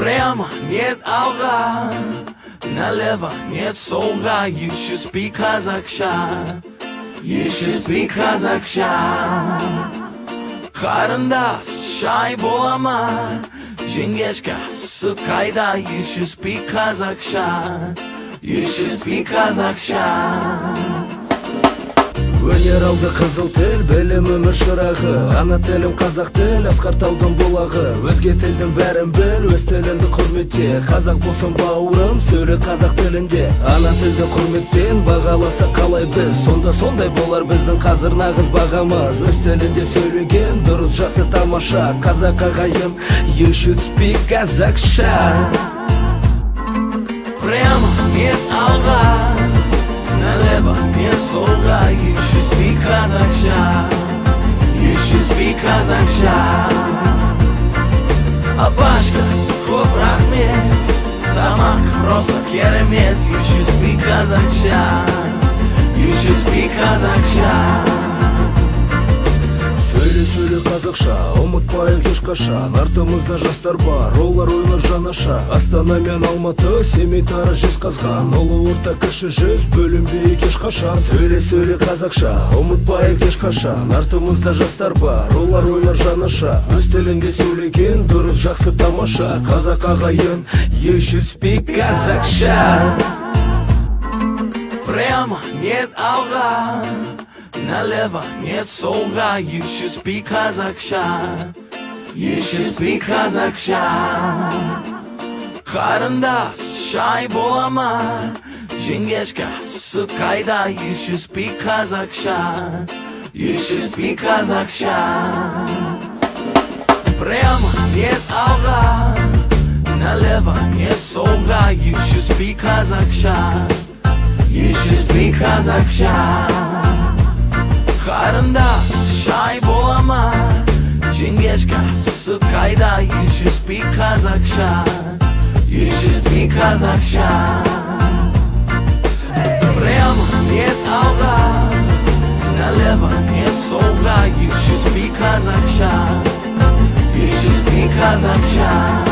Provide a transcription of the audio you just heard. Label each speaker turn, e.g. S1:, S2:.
S1: Прямо нет алга, налево нет солга. You should speak Kazakhsha. You should speak Kazakhsha. Қарындас шай болама, жеңгешка сүт қайда. You should speak Kazakhsha. You should speak Kazakhsha.
S2: Өнер алды қызыл тіл, білім өмір шырағы. Ана тілім қазақ тіл, асқар таудың бұлағы. Өзге тілдің бәрін біл, өз тіліңді құрметте. Қазақ болсын бауырым, сөйле қазақ тілінде. Ана тілді құрметтен бағаласа қалай біз? Сонда сондай болар біздің қазір нағыз бағамыз. Өз тілінде сөйлеген дұрыс, жақсы, тамаша. Қазақ ағайын, you should speak Kazakhsha.
S1: Прямо нет алга, налево нет солга. You should speak Kazakhsha. You should speak Kazakhsha. Албашка, көп рахмет, тамақ просто керемет. You should speak Kazakhsha. You should speak Kazakhsha.
S2: Сөйле қазақша, ұмытпайық ешқашан. Артымызда жастар бар, олар ойлар жанаша. Астана мен Алматы, Семей, Тараз, Жезқазған. Ұлы орта кіші жүз, бөлінбейік ешқашан. Сөйле қазақша, ұмытпайық ешқашан. Артымызда жастар бар, олар ойлар жанаша. Өз тілінде сөйлеген дұрыс, жақсы, тамаша. Қазақ ағайын, you should speak Kazakhsha.
S1: Прямо нет алга, налево нет солга. You should speak Kazakhsha. You should speak Kazakhsha. Қарындас шай болама, жеңгешка сүт қайда. You should speak Kazakhsha. You should speak Kazakhsha. Прямо нет алга, налево нет солга. You should speak Kazakhsha. You should speak Kazakhsha. Қарындас шай болама, жеңгешка сүт қайда. You should speak Kazakhsha. You should speak Kazakhsha. Прямо нет алга, налево нет солга. You should speak Kazakhsha. You should speak Kazakhsha.